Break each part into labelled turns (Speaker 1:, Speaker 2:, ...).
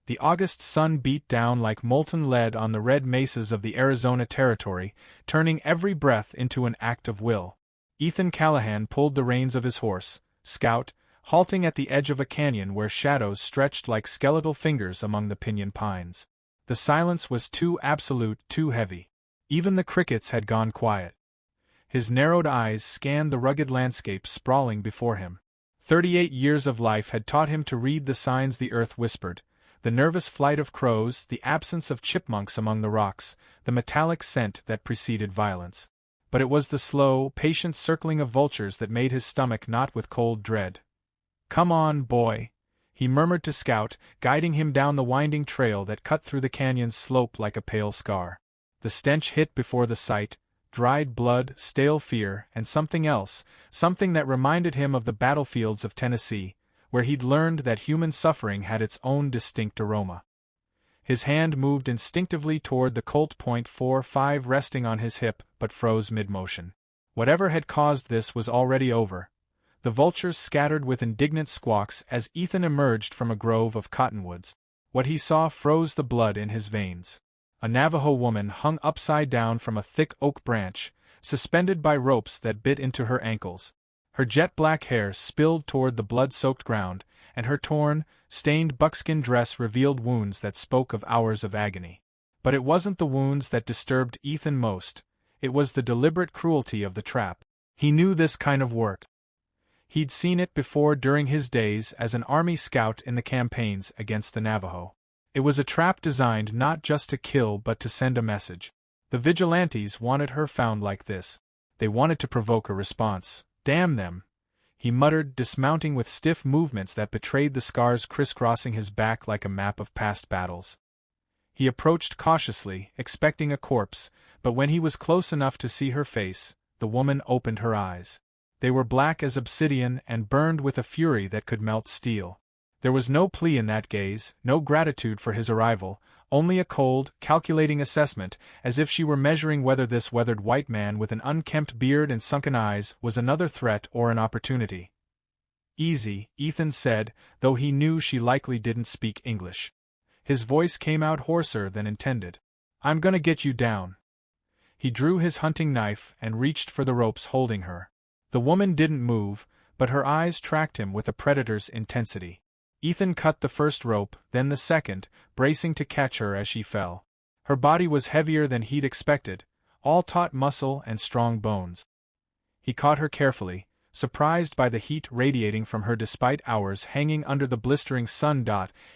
Speaker 1: The August sun beat down like molten lead on the red mesas of the Arizona Territory, turning every breath into an act of will. Ethan Callahan pulled the reins of his horse, Scout, halting at the edge of a canyon where shadows stretched like skeletal fingers among the pinyon pines. The silence was too absolute, too heavy. Even the crickets had gone quiet. His narrowed eyes scanned the rugged landscape sprawling before him. 38 years of life had taught him to read the signs the earth whispered: the nervous flight of crows, the absence of chipmunks among the rocks, the metallic scent that preceded violence. But it was the slow, patient circling of vultures that made his stomach knot with cold dread. "Come on, boy," he murmured to Scout, guiding him down the winding trail that cut through the canyon's slope like a pale scar. The stench hit before the sight: dried blood, stale fear, and something else, something that reminded him of the battlefields of Tennessee, where he'd learned that human suffering had its own distinct aroma. His hand moved instinctively toward the Colt .45 resting on his hip, but froze mid-motion. Whatever had caused this was already over. The vultures scattered with indignant squawks as Ethan emerged from a grove of cottonwoods. What he saw froze the blood in his veins. A Navajo woman hung upside down from a thick oak branch, suspended by ropes that bit into her ankles. Her jet-black hair spilled toward the blood-soaked ground, and her torn, stained buckskin dress revealed wounds that spoke of hours of agony. But it wasn't the wounds that disturbed Ethan most, it was the deliberate cruelty of the trap. He knew this kind of work. He'd seen it before during his days as an army scout in the campaigns against the Navajo. It was a trap designed not just to kill but to send a message. The vigilantes wanted her found like this. They wanted to provoke a response. "Damn them," he muttered, dismounting with stiff movements that betrayed the scars crisscrossing his back like a map of past battles. He approached cautiously, expecting a corpse, but when he was close enough to see her face, the woman opened her eyes. They were black as obsidian and burned with a fury that could melt steel. There was no plea in that gaze, no gratitude for his arrival, only a cold, calculating assessment, as if she were measuring whether this weathered white man with an unkempt beard and sunken eyes was another threat or an opportunity. "Easy," Ethan said, though he knew she likely didn't speak English. His voice came out hoarser than intended. "I'm gonna get you down." He drew his hunting knife and reached for the ropes holding her. The woman didn't move, but her eyes tracked him with a predator's intensity. Ethan cut the first rope, then the second, bracing to catch her as she fell. Her body was heavier than he'd expected, all taut muscle and strong bones. He caught her carefully, surprised by the heat radiating from her despite hours hanging under the blistering sun.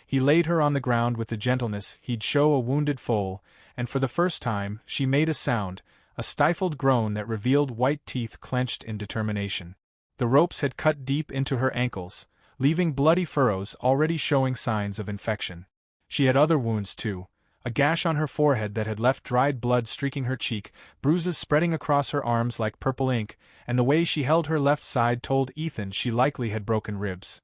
Speaker 1: He laid her on the ground with the gentleness he'd show a wounded foal, and for the first time, she made a sound, a stifled groan that revealed white teeth clenched in determination. The ropes had cut deep into her ankles, leaving bloody furrows already showing signs of infection. She had other wounds too, a gash on her forehead that had left dried blood streaking her cheek, bruises spreading across her arms like purple ink, and the way she held her left side told Ethan she likely had broken ribs.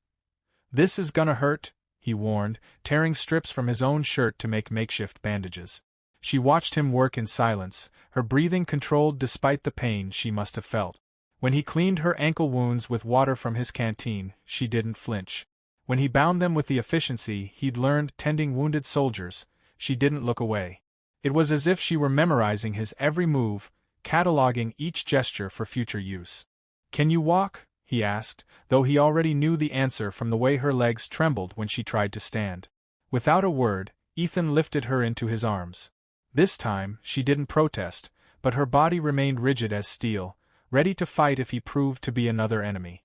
Speaker 1: "This is gonna hurt," he warned, tearing strips from his own shirt to make makeshift bandages. She watched him work in silence, her breathing controlled despite the pain she must have felt. When he cleaned her ankle wounds with water from his canteen, she didn't flinch. When he bound them with the efficiency he'd learned tending wounded soldiers, she didn't look away. It was as if she were memorizing his every move, cataloging each gesture for future use. "Can you walk?" he asked, though he already knew the answer from the way her legs trembled when she tried to stand. Without a word, Ethan lifted her into his arms. This time, she didn't protest, but her body remained rigid as steel, ready to fight if he proved to be another enemy.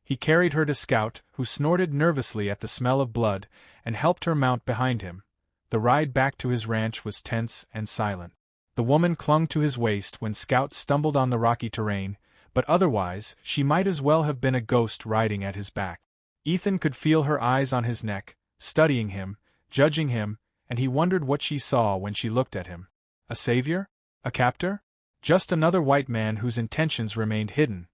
Speaker 1: He carried her to Scout, who snorted nervously at the smell of blood, and helped her mount behind him. The ride back to his ranch was tense and silent. The woman clung to his waist when Scout stumbled on the rocky terrain, but otherwise, she might as well have been a ghost riding at his back. Ethan could feel her eyes on his neck, studying him, judging him, and he wondered what she saw when she looked at him. A savior? A captor? Just another white man whose intentions remained hidden.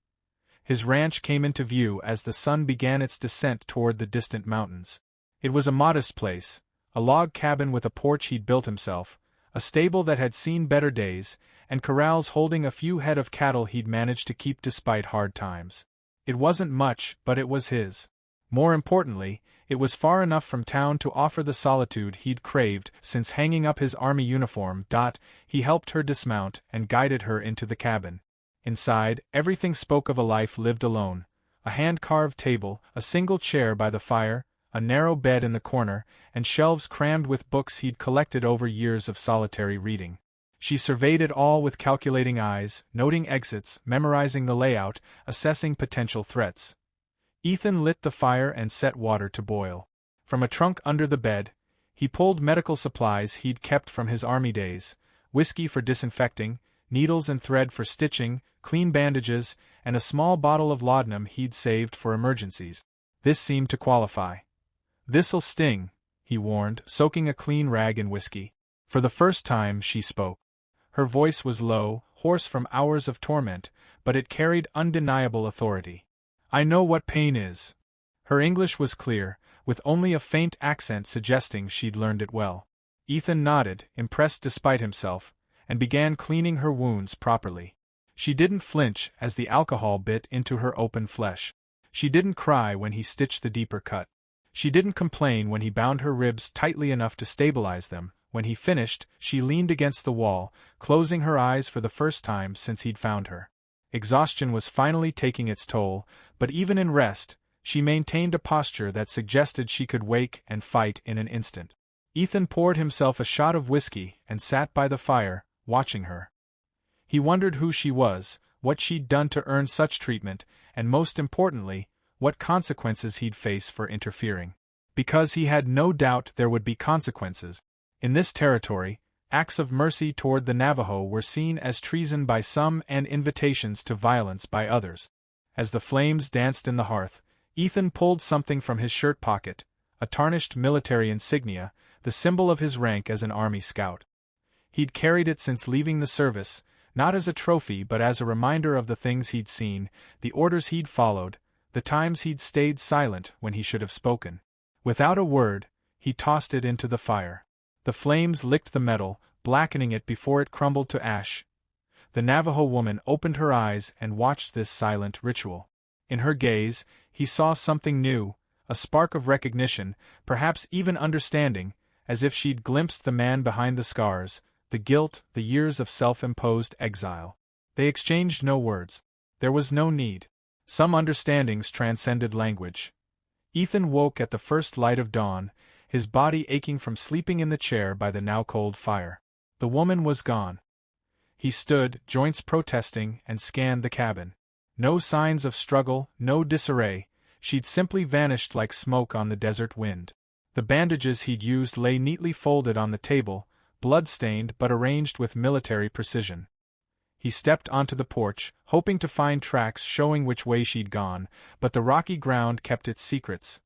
Speaker 1: His ranch came into view as the sun began its descent toward the distant mountains. It was a modest place, a log cabin with a porch he'd built himself, a stable that had seen better days, and corrals holding a few head of cattle he'd managed to keep despite hard times. It wasn't much, but it was his. More importantly, It was far enough from town to offer the solitude he'd craved since hanging up his army uniform. He helped her dismount and guided her into the cabin. Inside, everything spoke of a life lived alone. A hand-carved table, a single chair by the fire, a narrow bed in the corner, and shelves crammed with books he'd collected over years of solitary reading. She surveyed it all with calculating eyes, noting exits, memorizing the layout, assessing potential threats. Ethan lit the fire and set water to boil. From a trunk under the bed, he pulled medical supplies he'd kept from his army days: whiskey for disinfecting, needles and thread for stitching, clean bandages, and a small bottle of laudanum he'd saved for emergencies. This seemed to qualify. "This'll sting," he warned, soaking a clean rag in whiskey. For the first time she spoke. Her voice was low, hoarse from hours of torment, but it carried undeniable authority. "I know what pain is." Her English was clear, with only a faint accent suggesting she'd learned it well. Ethan nodded, impressed despite himself, and began cleaning her wounds properly. She didn't flinch as the alcohol bit into her open flesh. She didn't cry when he stitched the deeper cut. She didn't complain when he bound her ribs tightly enough to stabilize them. When he finished, she leaned against the wall, closing her eyes for the first time since he'd found her. Exhaustion was finally taking its toll, but even in rest, she maintained a posture that suggested she could wake and fight in an instant. Ethan poured himself a shot of whiskey and sat by the fire, watching her. He wondered who she was, what she'd done to earn such treatment, and most importantly, what consequences he'd face for interfering. Because he had no doubt there would be consequences. In this territory, acts of mercy toward the Navajo were seen as treason by some and invitations to violence by others. As the flames danced in the hearth, Ethan pulled something from his shirt pocket, a tarnished military insignia, the symbol of his rank as an army scout. He'd carried it since leaving the service, not as a trophy but as a reminder of the things he'd seen, the orders he'd followed, the times he'd stayed silent when he should have spoken. Without a word, he tossed it into the fire. The flames licked the metal, blackening it before it crumbled to ash. The Navajo woman opened her eyes and watched this silent ritual. In her gaze, he saw something new, a spark of recognition, perhaps even understanding, as if she'd glimpsed the man behind the scars, the guilt, the years of self-imposed exile. They exchanged no words. There was no need. Some understandings transcended language. Ethan woke at the first light of dawn, his body aching from sleeping in the chair by the now-cold fire. The woman was gone. He stood, joints protesting, and scanned the cabin. No signs of struggle, no disarray. She'd simply vanished like smoke on the desert wind. The bandages he'd used lay neatly folded on the table, blood-stained but arranged with military precision. He stepped onto the porch, hoping to find tracks showing which way she'd gone, but the rocky ground kept its secrets.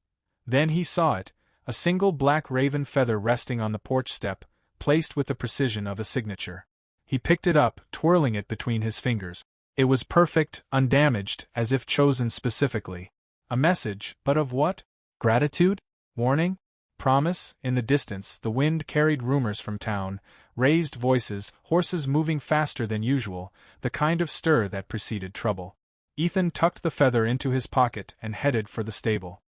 Speaker 1: Then he saw it, a single black raven feather resting on the porch step, placed with the precision of a signature. He picked it up, twirling it between his fingers. It was perfect, undamaged, as if chosen specifically. A message, but of what? Gratitude? Warning? Promise? In the distance, the wind carried rumors from town, raised voices, horses moving faster than usual, the kind of stir that preceded trouble. Ethan tucked the feather into his pocket and headed for the stable.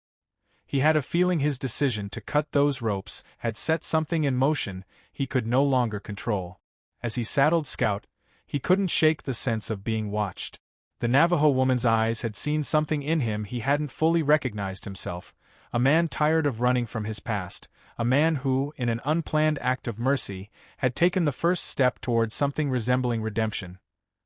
Speaker 1: He had a feeling his decision to cut those ropes had set something in motion he could no longer control. As he saddled Scout, he couldn't shake the sense of being watched. The Navajo woman's eyes had seen something in him he hadn't fully recognized himself, a man tired of running from his past, a man who, in an unplanned act of mercy, had taken the first step toward something resembling redemption.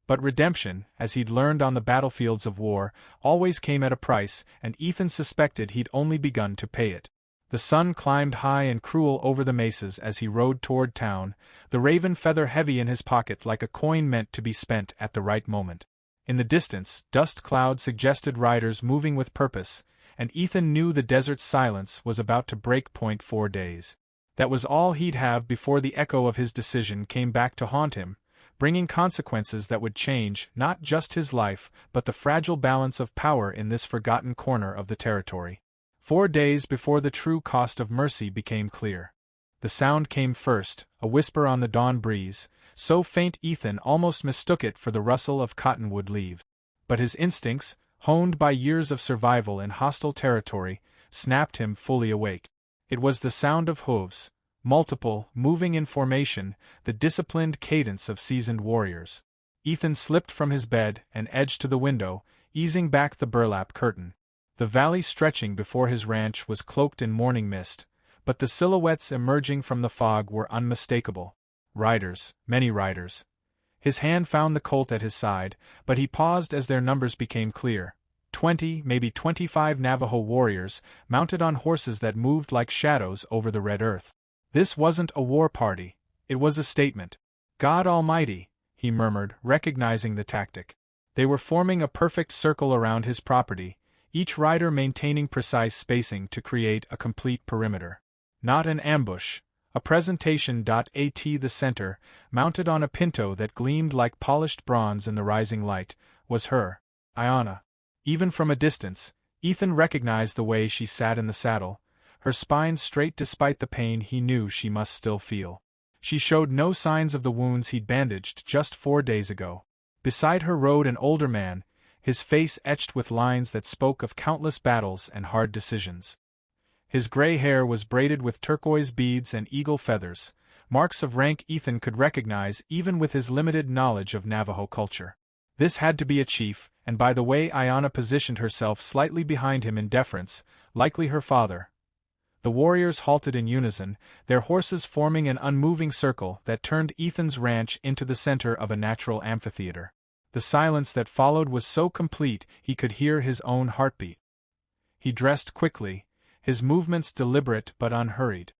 Speaker 1: But redemption, as he'd learned on the battlefields of war, always came at a price, and Ethan suspected he'd only begun to pay it. The sun climbed high and cruel over the mesas as he rode toward town, the raven feather heavy in his pocket like a coin meant to be spent at the right moment. In the distance, dust clouds suggested riders moving with purpose, and Ethan knew the desert's silence was about to break point 4 days. That was all he'd have before the echo of his decision came back to haunt him, bringing consequences that would change not just his life but the fragile balance of power in this forgotten corner of the territory. 4 days before the true cost of mercy became clear. The sound came first, a whisper on the dawn breeze, so faint Ethan almost mistook it for the rustle of cottonwood leaves. But his instincts, honed by years of survival in hostile territory, snapped him fully awake. It was the sound of hooves, multiple, moving in formation, the disciplined cadence of seasoned warriors. Ethan slipped from his bed and edged to the window, easing back the burlap curtain. The valley stretching before his ranch was cloaked in morning mist, but the silhouettes emerging from the fog were unmistakable. Riders, many riders. His hand found the Colt at his side, but he paused as their numbers became clear. 20, maybe 25 Navajo warriors, mounted on horses that moved like shadows over the red earth. This wasn't a war party, it was a statement. God Almighty, he murmured, recognizing the tactic. They were forming a perfect circle around his property, each rider maintaining precise spacing to create a complete perimeter. Not an ambush, a presentation. At the center, mounted on a pinto that gleamed like polished bronze in the rising light, was her, Iona. Even from a distance, Ethan recognized the way she sat in the saddle, her spine straight despite the pain he knew she must still feel. She showed no signs of the wounds he'd bandaged just 4 days ago. Beside her rode an older man, his face etched with lines that spoke of countless battles and hard decisions. His gray hair was braided with turquoise beads and eagle feathers, marks of rank Ethan could recognize even with his limited knowledge of Navajo culture. This had to be a chief, and by the way Iona positioned herself slightly behind him in deference, likely her father. The warriors halted in unison, their horses forming an unmoving circle that turned Ethan's ranch into the center of a natural amphitheater. The silence that followed was so complete he could hear his own heartbeat. He dressed quickly, his movements deliberate but unhurried.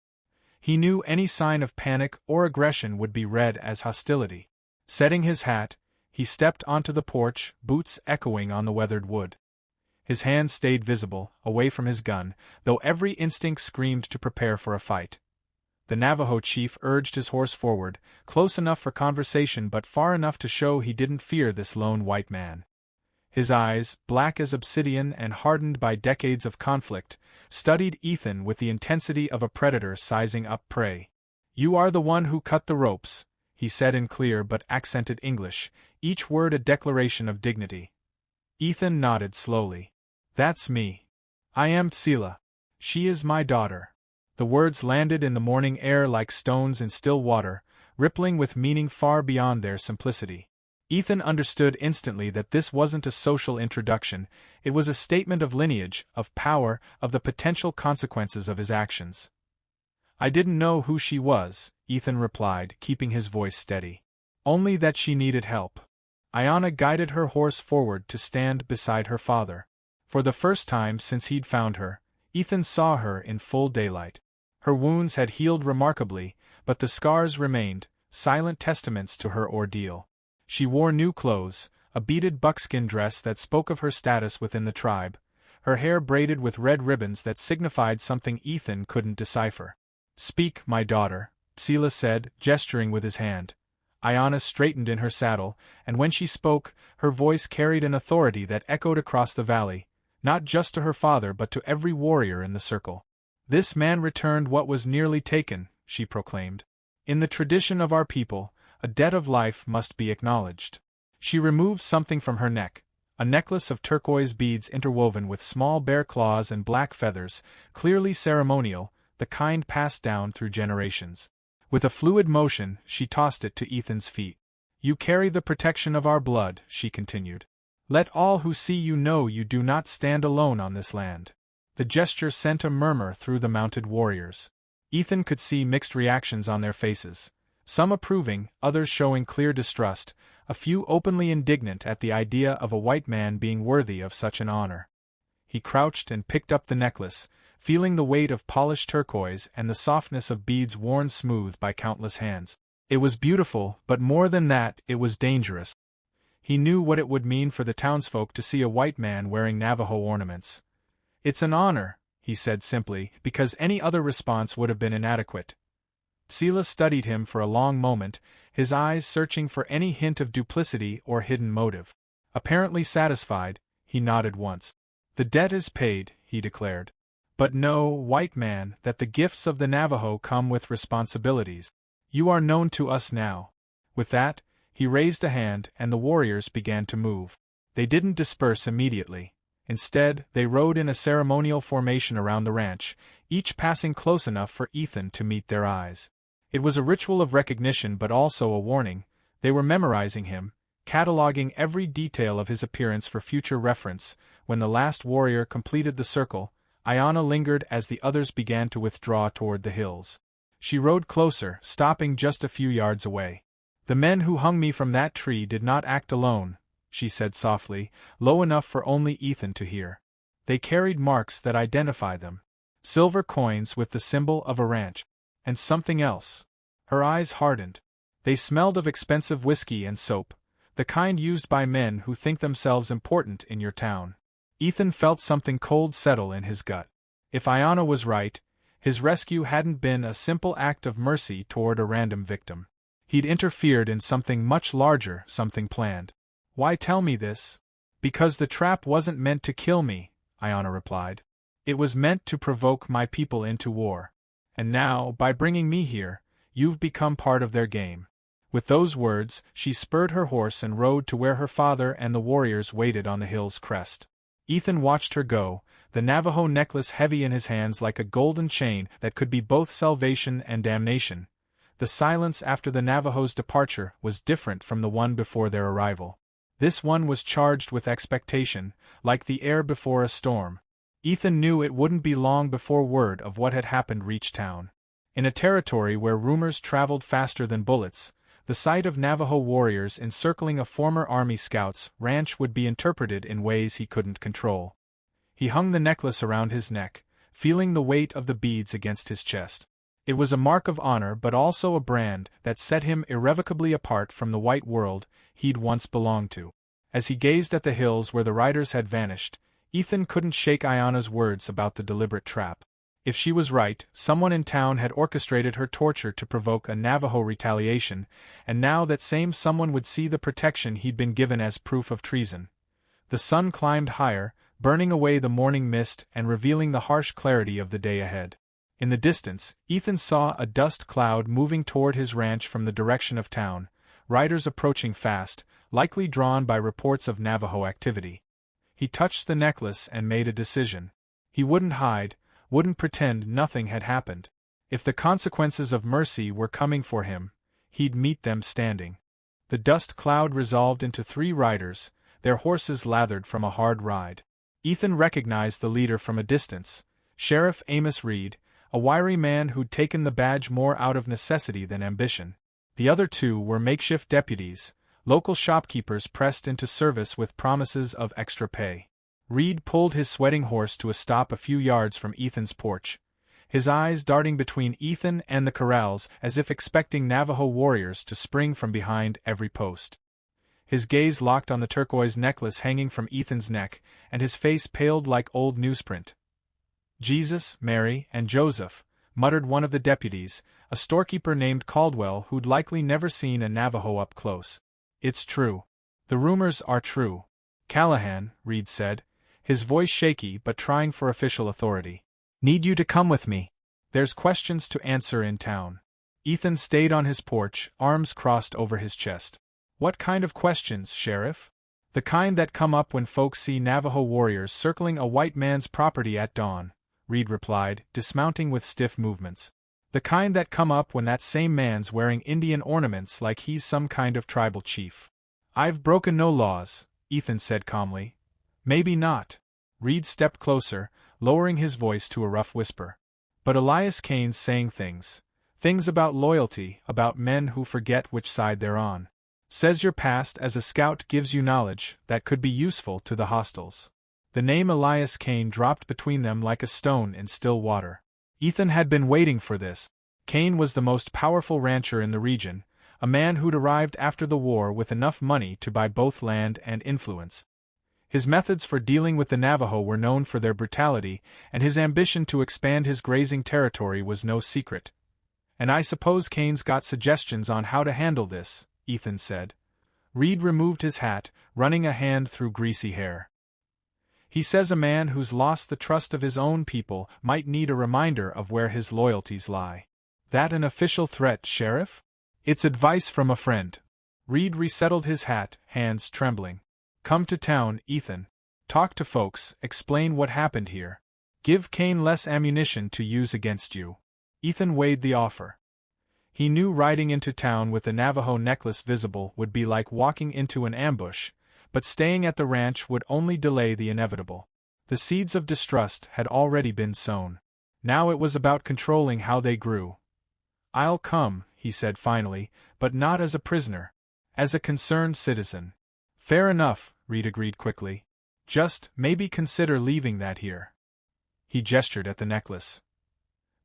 Speaker 1: He knew any sign of panic or aggression would be read as hostility. Setting his hat, he stepped onto the porch, boots echoing on the weathered wood. His hand stayed visible, away from his gun, though every instinct screamed to prepare for a fight. The Navajo chief urged his horse forward, close enough for conversation but far enough to show he didn't fear this lone white man. His eyes, black as obsidian and hardened by decades of conflict, studied Ethan with the intensity of a predator sizing up prey. "You are the one who cut the ropes," he said in clear but accented English, each word a declaration of dignity. Ethan nodded slowly. "That's me. I am Sila. She is my daughter." The words landed in the morning air like stones in still water, rippling with meaning far beyond their simplicity. Ethan understood instantly that this wasn't a social introduction, it was a statement of lineage, of power, of the potential consequences of his actions. "I didn't know who she was," Ethan replied, keeping his voice steady. "Only that she needed help." Iona guided her horse forward to stand beside her father. For the first time since he'd found her, Ethan saw her in full daylight. Her wounds had healed remarkably, but the scars remained, silent testaments to her ordeal. She wore new clothes, a beaded buckskin dress that spoke of her status within the tribe, her hair braided with red ribbons that signified something Ethan couldn't decipher. "Speak, my daughter," Sila said, gesturing with his hand. Iona straightened in her saddle, and when she spoke, her voice carried an authority that echoed across the valley, not just to her father but to every warrior in the circle. "This man returned what was nearly taken," she proclaimed. "In the tradition of our people, a debt of life must be acknowledged." She removed something from her neck, a necklace of turquoise beads interwoven with small bear claws and black feathers, clearly ceremonial, the kind passed down through generations. With a fluid motion, she tossed it to Ethan's feet. "You carry the protection of our blood," she continued. "Let all who see you know you do not stand alone on this land." The gesture sent a murmur through the mounted warriors. Ethan could see mixed reactions on their faces, some approving, others showing clear distrust, a few openly indignant at the idea of a white man being worthy of such an honor. He crouched and picked up the necklace, feeling the weight of polished turquoise and the softness of beads worn smooth by countless hands. It was beautiful, but more than that, it was dangerous. He knew what it would mean for the townsfolk to see a white man wearing Navajo ornaments. "It's an honor," he said simply, because any other response would have been inadequate. Sila studied him for a long moment, his eyes searching for any hint of duplicity or hidden motive. Apparently satisfied, he nodded once. "The debt is paid," he declared. "But know, white man, that the gifts of the Navajo come with responsibilities. You are known to us now." With that, he raised a hand and the warriors began to move. They didn't disperse immediately. Instead, they rode in a ceremonial formation around the ranch, each passing close enough for Ethan to meet their eyes. It was a ritual of recognition but also a warning. They were memorizing him, cataloging every detail of his appearance for future reference. When the last warrior completed the circle, Ayanna lingered as the others began to withdraw toward the hills. She rode closer, stopping just a few yards away. "The men who hung me from that tree did not act alone," she said softly, low enough for only Ethan to hear. "They carried marks that identify them. Silver coins with the symbol of a ranch. And something else." Her eyes hardened. "They smelled of expensive whiskey and soap, the kind used by men who think themselves important in your town." Ethan felt something cold settle in his gut. If Ayanna was right, his rescue hadn't been a simple act of mercy toward a random victim. He'd interfered in something much larger, something planned. "Why tell me this?" "Because the trap wasn't meant to kill me," Ayanna replied. "It was meant to provoke my people into war. And now, by bringing me here, you've become part of their game." With those words, she spurred her horse and rode to where her father and the warriors waited on the hill's crest. Ethan watched her go, the Navajo necklace heavy in his hands like a golden chain that could be both salvation and damnation. The silence after the Navajo's departure was different from the one before their arrival. This one was charged with expectation, like the air before a storm. Ethan knew it wouldn't be long before word of what had happened reached town. In a territory where rumors traveled faster than bullets, the sight of Navajo warriors encircling a former Army scout's ranch would be interpreted in ways he couldn't control. He hung the necklace around his neck, feeling the weight of the beads against his chest. It was a mark of honor but also a brand that set him irrevocably apart from the white world he'd once belonged to. As he gazed at the hills where the riders had vanished, Ethan couldn't shake Ayanna's words about the deliberate trap. If she was right, someone in town had orchestrated her torture to provoke a Navajo retaliation, and now that same someone would see the protection he'd been given as proof of treason. The sun climbed higher, burning away the morning mist and revealing the harsh clarity of the day ahead. In the distance, Ethan saw a dust cloud moving toward his ranch from the direction of town, riders approaching fast, likely drawn by reports of Navajo activity. He touched the necklace and made a decision. He wouldn't hide, wouldn't pretend nothing had happened. If the consequences of mercy were coming for him, he'd meet them standing. The dust cloud resolved into 3 riders, their horses lathered from a hard ride. Ethan recognized the leader from a distance, Sheriff Amos Reed, a wiry man who'd taken the badge more out of necessity than ambition. The other 2 were makeshift deputies, local shopkeepers pressed into service with promises of extra pay. Reed pulled his sweating horse to a stop a few yards from Ethan's porch, his eyes darting between Ethan and the corrals as if expecting Navajo warriors to spring from behind every post. His gaze locked on the turquoise necklace hanging from Ethan's neck, and his face paled like old newsprint. "Jesus, Mary, and Joseph," muttered one of the deputies, a storekeeper named Caldwell who'd likely never seen a Navajo up close. "It's true. The rumors are true." "Callahan," Reed said, his voice shaky but trying for official authority. "Need you to come with me. There's questions to answer in town." Ethan stayed on his porch, arms crossed over his chest. "What kind of questions, Sheriff?" "The kind that come up when folks see Navajo warriors circling a white man's property at dawn," Reed replied, dismounting with stiff movements. "The kind that come up when that same man's wearing Indian ornaments like he's some kind of tribal chief." "I've broken no laws," Ethan said calmly. "Maybe not." Reed stepped closer, lowering his voice to a rough whisper. "But Elias Cain's saying things about loyalty, about men who forget which side they're on. Says your past as a scout gives you knowledge that could be useful to the hostiles." The name Elias Cain dropped between them like a stone in still water. Ethan had been waiting for this. Cain was the most powerful rancher in the region, a man who'd arrived after the war with enough money to buy both land and influence. His methods for dealing with the Navajo were known for their brutality, and his ambition to expand his grazing territory was no secret. "And I suppose Cain's got suggestions on how to handle this," Ethan said. Reed removed his hat, running a hand through greasy hair. "He says a man who's lost the trust of his own people might need a reminder of where his loyalties lie." "That an official threat, Sheriff?" "It's advice from a friend." Reed resettled his hat, hands trembling. "Come to town, Ethan. Talk to folks, explain what happened here. Give Cain less ammunition to use against you. Ethan weighed the offer. He knew riding into town with the Navajo necklace visible would be like walking into an ambush, but staying at the ranch would only delay the inevitable. The seeds of distrust had already been sown. Now it was about controlling how they grew. "I'll come," he said finally, "but not as a prisoner. As a concerned citizen." "Fair enough," Reed agreed quickly. "Just, maybe consider leaving that here." He gestured at the necklace.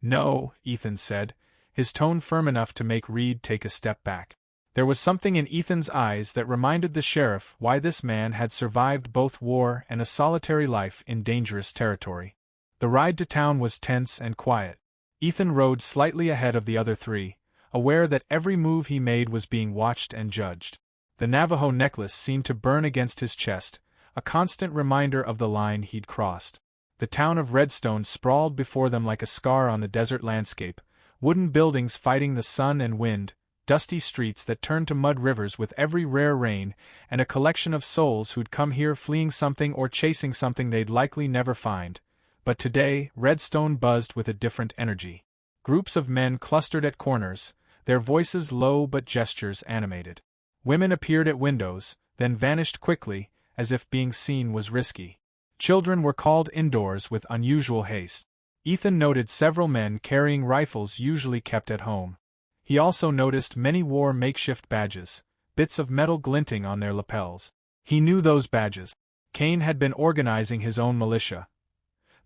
Speaker 1: "No," Ethan said, his tone firm enough to make Reed take a step back. There was something in Ethan's eyes that reminded the sheriff why this man had survived both war and a solitary life in dangerous territory. The ride to town was tense and quiet. Ethan rode slightly ahead of the other three, aware that every move he made was being watched and judged. The Navajo necklace seemed to burn against his chest, a constant reminder of the line he'd crossed. The town of Redstone sprawled before them like a scar on the desert landscape, wooden buildings fighting the sun and wind, dusty streets that turned to mud rivers with every rare rain, and a collection of souls who'd come here fleeing something or chasing something they'd likely never find. But today, Redstone buzzed with a different energy. Groups of men clustered at corners, their voices low but gestures animated. Women appeared at windows, then vanished quickly, as if being seen was risky. Children were called indoors with unusual haste. Ethan noted several men carrying rifles usually kept at home. He also noticed many wore makeshift badges, bits of metal glinting on their lapels. He knew those badges. Cain had been organizing his own militia.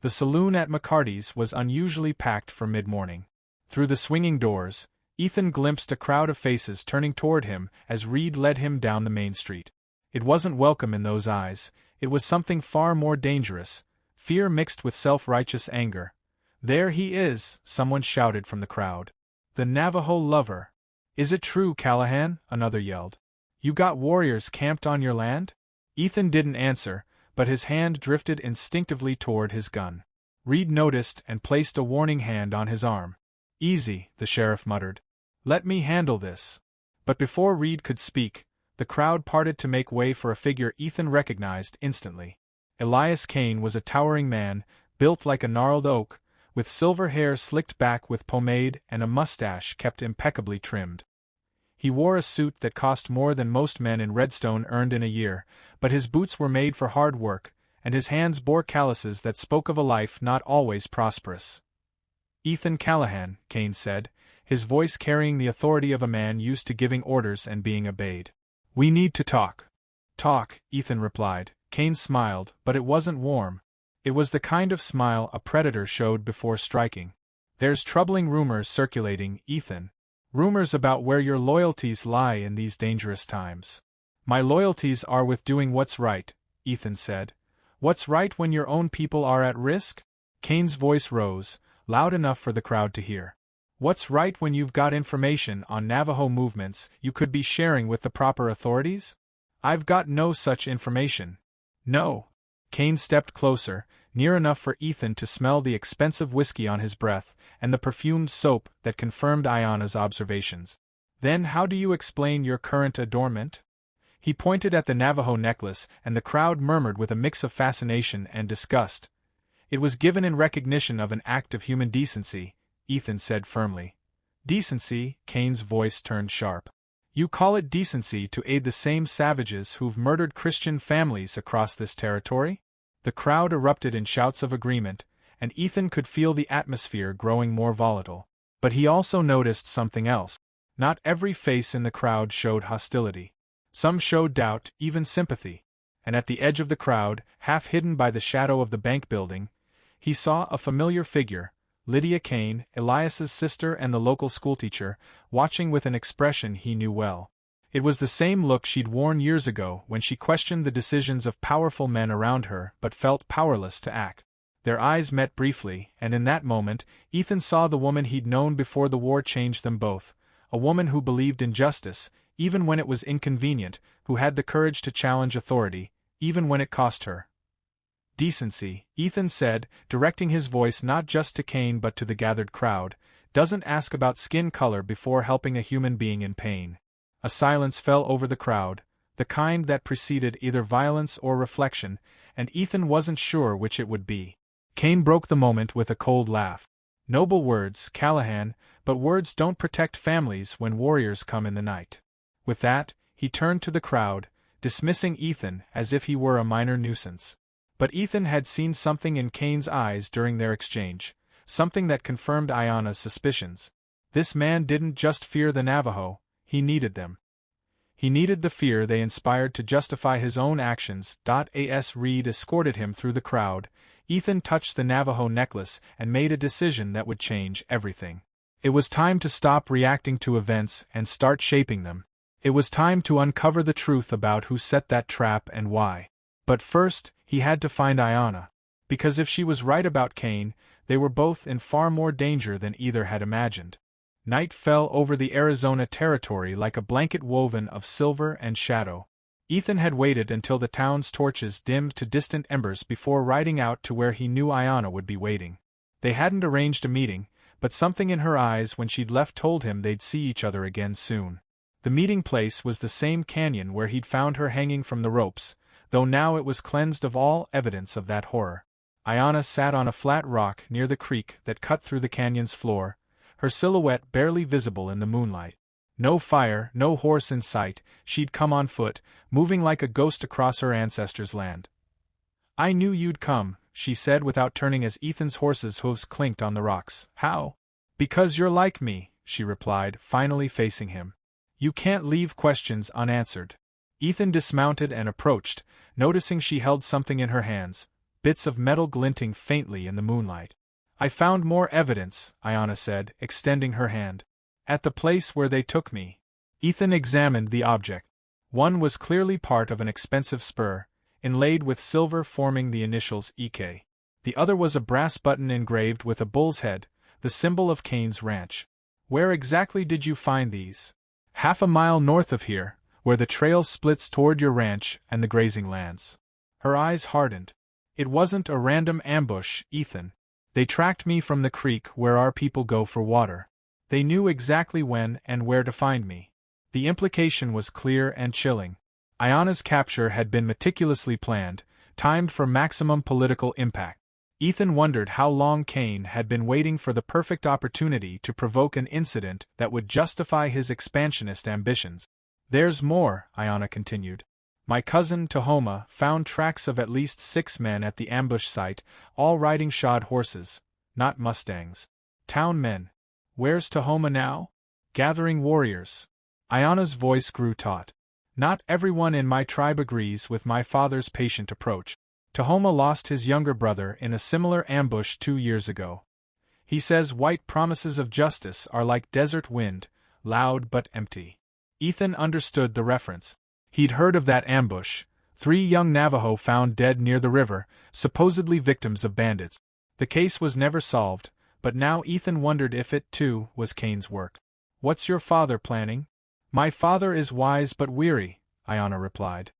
Speaker 1: The saloon at McCarty's was unusually packed for mid-morning. Through the swinging doors, Ethan glimpsed a crowd of faces turning toward him as Reed led him down the main street. It wasn't welcome in those eyes, it was something far more dangerous, fear mixed with self-righteous anger. "There he is," someone shouted from the crowd. "The Navajo lover." "Is it true, Callahan?" another yelled. "You got warriors camped on your land?" Ethan didn't answer, but his hand drifted instinctively toward his gun. Reed noticed and placed a warning hand on his arm. "Easy," the sheriff muttered. "Let me handle this." But before Reed could speak, the crowd parted to make way for a figure Ethan recognized instantly. Elias Cain was a towering man, built like a gnarled oak, with silver hair slicked back with pomade and a mustache kept impeccably trimmed. He wore a suit that cost more than most men in Redstone earned in a year, but his boots were made for hard work, and his hands bore calluses that spoke of a life not always prosperous. "Ethan Callahan," Cain said, his voice carrying the authority of a man used to giving orders and being obeyed. "We need to talk." "Talk," Ethan replied. Cain smiled, but it wasn't warm. It was the kind of smile a predator showed before striking. "There's troubling rumors circulating, Ethan. Rumors about where your loyalties lie in these dangerous times." "My loyalties are with doing what's right," Ethan said. "What's right when your own people are at risk?" Cain's voice rose, loud enough for the crowd to hear. "What's right when you've got information on Navajo movements you could be sharing with the proper authorities?" "I've got no such information." "No." Cain stepped closer, near enough for Ethan to smell the expensive whiskey on his breath and the perfumed soap that confirmed Ayana's observations. "Then how do you explain your current adornment?" He pointed at the Navajo necklace, and the crowd murmured with a mix of fascination and disgust. "It was given in recognition of an act of human decency," Ethan said firmly. "Decency?" Cain's voice turned sharp. "You call it decency to aid the same savages who've murdered Christian families across this territory?" The crowd erupted in shouts of agreement, and Ethan could feel the atmosphere growing more volatile. But he also noticed something else. Not every face in the crowd showed hostility. Some showed doubt, even sympathy. And at the edge of the crowd, half hidden by the shadow of the bank building, he saw a familiar figure, Lydia Cain, Elias's sister and the local schoolteacher, watching with an expression he knew well. It was the same look she'd worn years ago when she questioned the decisions of powerful men around her but felt powerless to act. Their eyes met briefly, and in that moment, Ethan saw the woman he'd known before the war changed them both, a woman who believed in justice, even when it was inconvenient, who had the courage to challenge authority, even when it cost her. "Decency," Ethan said, directing his voice not just to Cain but to the gathered crowd, "doesn't ask about skin color before helping a human being in pain." A silence fell over the crowd, the kind that preceded either violence or reflection, and Ethan wasn't sure which it would be. Cain broke the moment with a cold laugh. Noble words, Callahan, but words don't protect families when warriors come in the night. With that, he turned to the crowd, dismissing Ethan as if he were a minor nuisance. But Ethan had seen something in Cain's eyes during their exchange, something that confirmed Ayanna's suspicions. This man didn't just fear the Navajo, he needed them. He needed the fear they inspired to justify his own actions. As Reed escorted him through the crowd, Ethan touched the Navajo necklace and made a decision that would change everything. It was time to stop reacting to events and start shaping them. It was time to uncover the truth about who set that trap and why. But first, he had to find Ayanna. Because if she was right about Cain, they were both in far more danger than either had imagined. Night fell over the Arizona territory like a blanket woven of silver and shadow. Ethan had waited until the town's torches dimmed to distant embers before riding out to where he knew Ayanna would be waiting. They hadn't arranged a meeting, but something in her eyes when she'd left told him they'd see each other again soon. The meeting place was the same canyon where he'd found her hanging from the ropes, though now it was cleansed of all evidence of that horror. Ayanna sat on a flat rock near the creek that cut through the canyon's floor, her silhouette barely visible in the moonlight. No fire, no horse in sight, she'd come on foot, moving like a ghost across her ancestors' land. "I knew you'd come," she said without turning as Ethan's horse's hooves clinked on the rocks. "How?" "Because you're like me," she replied, finally facing him. "You can't leave questions unanswered." Ethan dismounted and approached, noticing she held something in her hands, bits of metal glinting faintly in the moonlight. "I found more evidence," Ayanna said, extending her hand. "At the place where they took me." Ethan examined the object. One was clearly part of an expensive spur, inlaid with silver forming the initials EK. The other was a brass button engraved with a bull's head, the symbol of Cain's ranch. "Where exactly did you find these?" "Half a mile north of here, where the trail splits toward your ranch and the grazing lands." Her eyes hardened. "It wasn't a random ambush, Ethan. They tracked me from the creek where our people go for water. They knew exactly when and where to find me." The implication was clear and chilling. Ayanna's capture had been meticulously planned, timed for maximum political impact. Ethan wondered how long Cain had been waiting for the perfect opportunity to provoke an incident that would justify his expansionist ambitions. "There's more," Ayanna continued. "My cousin, Tahoma, found tracks of at least 6 men at the ambush site, all riding shod horses, not mustangs. Town men. Where's Tahoma now?" "Gathering warriors." Ayanna's voice grew taut. "Not everyone in my tribe agrees with my father's patient approach. Tahoma lost his younger brother in a similar ambush 2 years ago. He says white promises of justice are like desert wind, loud but empty." Ethan understood the reference. He'd heard of that ambush, 3 young Navajo found dead near the river, supposedly victims of bandits. The case was never solved, but now Ethan wondered if it, too, was Cain's work. "What's your father planning?" "My father is wise but weary," Ayanna replied.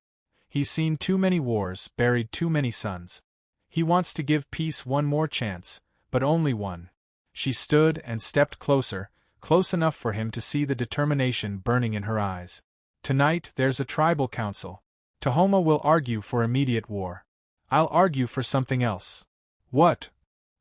Speaker 1: "He's seen too many wars, buried too many sons. He wants to give peace one more chance, but only one." She stood and stepped closer, close enough for him to see the determination burning in her eyes. "Tonight there's a tribal council. Tahoma will argue for immediate war. I'll argue for something else." "What?"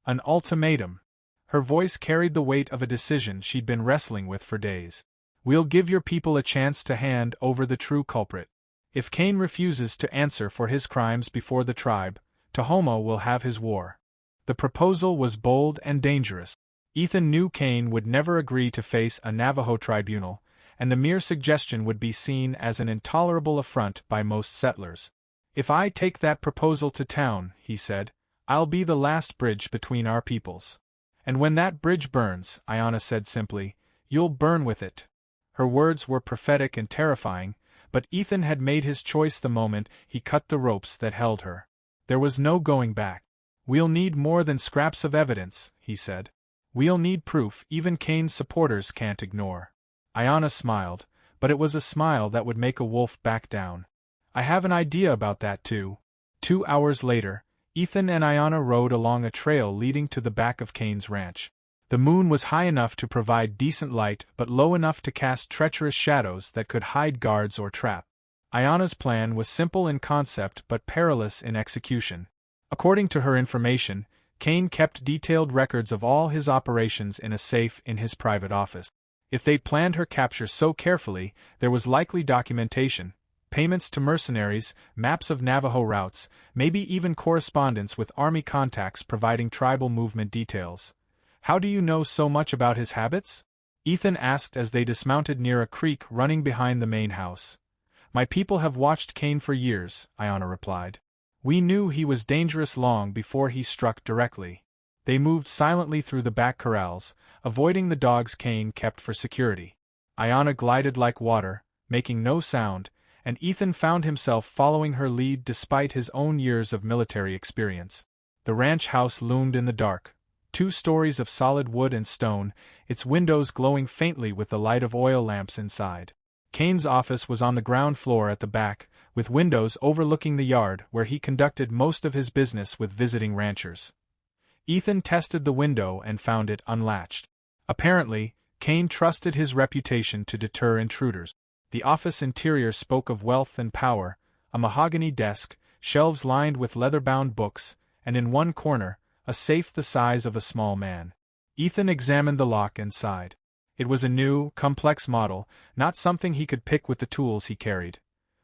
Speaker 1: "An ultimatum." Her voice carried the weight of a decision she'd been wrestling with for days. "We'll give your people a chance to hand over the true culprit. If Cain refuses to answer for his crimes before the tribe, Tahoma will have his war." The proposal was bold and dangerous. Ethan knew Cain would never agree to face a Navajo tribunal, and the mere suggestion would be seen as an intolerable affront by most settlers. "If I take that proposal to town," he said, "I'll be the last bridge between our peoples. And when that bridge burns," Ayanna said simply, "you'll burn with it." Her words were prophetic and terrifying, but Ethan had made his choice the moment he cut the ropes that held her. There was no going back. "We'll need more than scraps of evidence," he said. "We'll need proof even Cain's supporters can't ignore." Ayanna smiled, but it was a smile that would make a wolf back down. "I have an idea about that too." 2 hours later, Ethan and Ayanna rode along a trail leading to the back of Cain's ranch. The moon was high enough to provide decent light but low enough to cast treacherous shadows that could hide guards or trap. Ayana's plan was simple in concept but perilous in execution. According to her information, Cain kept detailed records of all his operations in a safe in his private office. If they'd planned her capture so carefully, there was likely documentation, payments to mercenaries, maps of Navajo routes, maybe even correspondence with army contacts providing tribal movement details. "How do you know so much about his habits?" Ethan asked as they dismounted near a creek running behind the main house. "My people have watched Cain for years," Ayana replied. "We knew he was dangerous long before he struck directly." They moved silently through the back corrals, avoiding the dogs Cain kept for security. Ayana glided like water, making no sound, and Ethan found himself following her lead despite his own years of military experience. The ranch house loomed in the dark, 2 stories of solid wood and stone, its windows glowing faintly with the light of oil lamps inside. Cain's office was on the ground floor at the back, with windows overlooking the yard where he conducted most of his business with visiting ranchers. Ethan tested the window and found it unlatched. Apparently, Cain trusted his reputation to deter intruders. The office interior spoke of wealth and power, a mahogany desk, shelves lined with leather-bound books, and in one corner, a safe the size of a small man. Ethan examined the lock and sighed. It was a new, complex model, not something he could pick with the tools he carried.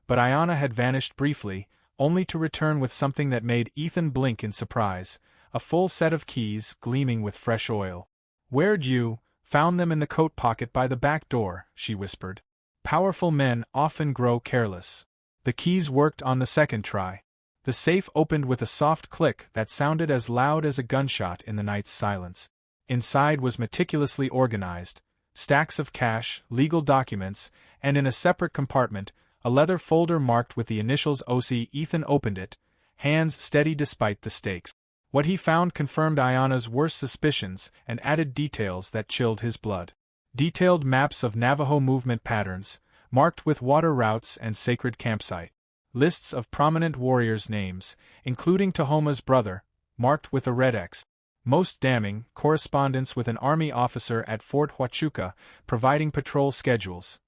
Speaker 1: But Ayana had vanished briefly, only to return with something that made Ethan blink in surprise, a full set of keys gleaming with fresh oil. "Where'd you?" "Found them in the coat pocket by the back door," she whispered. Powerful men often grow careless. The keys worked on the second try. The safe opened with a soft click that sounded as loud as a gunshot in the night's silence. Inside was meticulously organized, stacks of cash, legal documents, and in a separate compartment, a leather folder marked with the initials OC. Ethan opened it, hands steady despite the stakes. What he found confirmed Ayana's worst suspicions and added details that chilled his blood. Detailed maps of Navajo movement patterns, marked with water routes and sacred campsite. Lists of prominent warriors' names, including Tahoma's brother, marked with a red X. Most damning, correspondence with an army officer at Fort Huachuca, providing patrol schedules.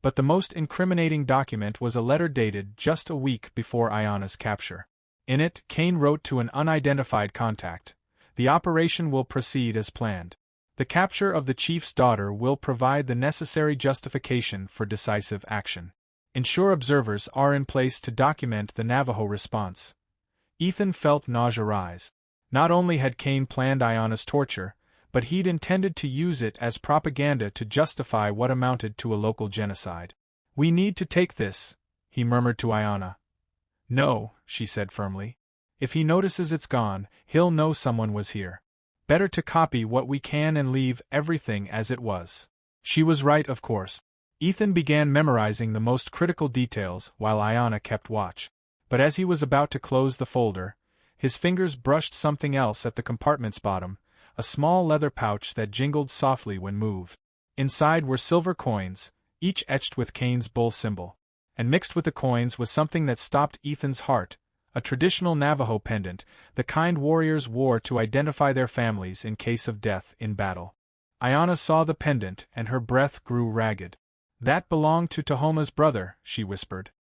Speaker 1: But the most incriminating document was a letter dated just a week before Ayana's capture. In it, Cain wrote to an unidentified contact, "The operation will proceed as planned. The capture of the chief's daughter will provide the necessary justification for decisive action. Ensure observers are in place to document the Navajo response." Ethan felt nausea rise. Not only had Cain planned Ayana's torture, but he'd intended to use it as propaganda to justify what amounted to a local genocide. "We need to take this," he murmured to Ayana. "No," she said firmly. "If he notices it's gone, he'll know someone was here. Better to copy what we can and leave everything as it was." She was right, of course. Ethan began memorizing the most critical details while Ayana kept watch. But as he was about to close the folder, his fingers brushed something else at the compartment's bottom, a small leather pouch that jingled softly when moved. Inside were silver coins, each etched with Cain's bull symbol. And mixed with the coins was something that stopped Ethan's heart, a traditional Navajo pendant, the kind warriors wore to identify their families in case of death in battle. Ayana saw the pendant and her breath grew ragged. "That belonged to Tahoma's brother," she whispered.